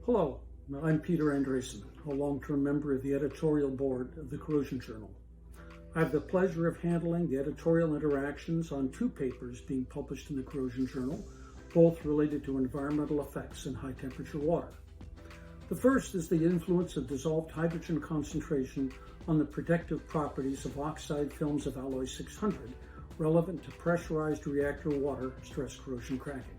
Hello, I'm Peter Andresen, a long-term member of the editorial board of the Corrosion Journal. I have the pleasure of handling the editorial interactions on two papers being published in the Corrosion Journal, both related to environmental effects in high-temperature water. The first is the influence of dissolved hydrogen concentration on the protective properties of oxide films of alloy 600 relevant to pressurized reactor water stress corrosion cracking.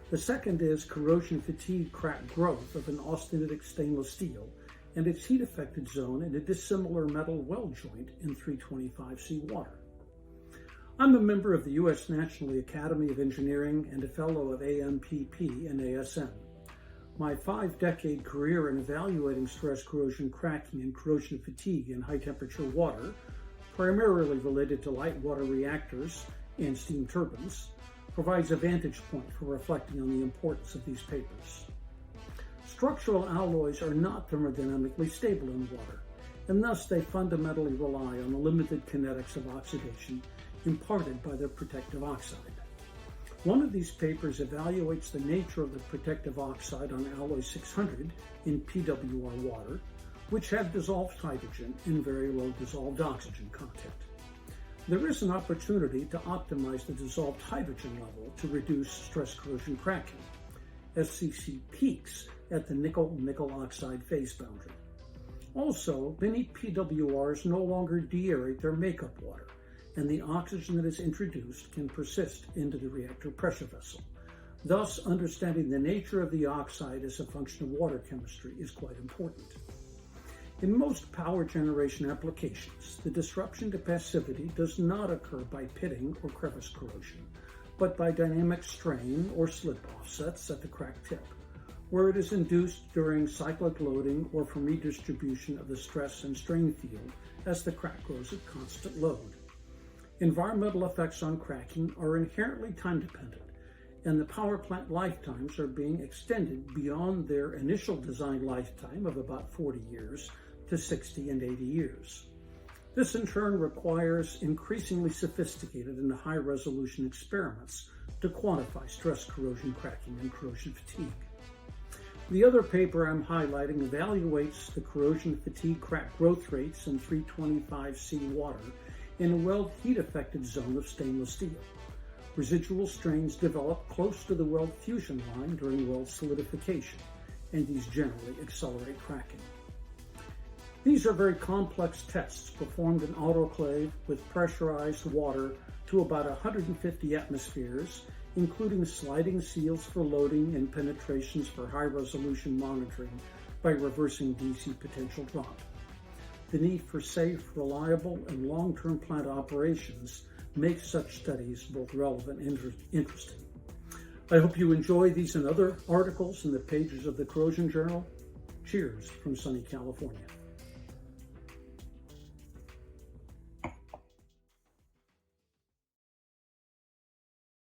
The second is corrosion fatigue crack growth of an austenitic stainless steel and its heat-affected zone in a dissimilar metal weld joint in 325C water. I'm a member of the U.S. National Academy of Engineering and a fellow of AMPP and ASN. My 5-decade career in evaluating stress corrosion cracking and corrosion fatigue in high-temperature water, primarily related to light water reactors and steam turbines, provides a vantage point for reflecting on the importance of these papers. Structural alloys are not thermodynamically stable in water, and thus they fundamentally rely on the limited kinetics of oxidation imparted by their protective oxide. One of these papers evaluates the nature of the protective oxide on alloy 600 in PWR water, which have dissolved hydrogen and very low dissolved oxygen content. There is an opportunity to optimize the dissolved hydrogen level to reduce stress corrosion cracking. SCC peaks at the nickel-nickel oxide phase boundary. Also, many PWRs no longer deaerate their makeup water, and the oxygen that is introduced can persist into the reactor pressure vessel. Thus, understanding the nature of the oxide as a function of water chemistry is quite important. In most power generation applications, the disruption to passivity does not occur by pitting or crevice corrosion, but by dynamic strain or slip offsets at the crack tip, where it is induced during cyclic loading or from redistribution of the stress and strain field as the crack grows at constant load. Environmental effects on cracking are inherently time-dependent, and the power plant lifetimes are being extended beyond their initial design lifetime of about 40 years to 60 and 80 years. This in turn requires increasingly sophisticated and high-resolution experiments to quantify stress corrosion cracking and corrosion fatigue. The other paper I'm highlighting evaluates the corrosion fatigue crack growth rates in 325C water in a weld heat-affected zone of stainless steel. Residual strains develop close to the weld fusion line during weld solidification, and these generally accelerate cracking. These are very complex tests performed in autoclave with pressurized water to about 150 atmospheres, including sliding seals for loading and penetrations for high-resolution monitoring by reversing DC potential drop. The need for safe, reliable, and long-term plant operations makes such studies both relevant and interesting. I hope you enjoy these and other articles in the pages of the Corrosion Journal. Cheers from sunny California.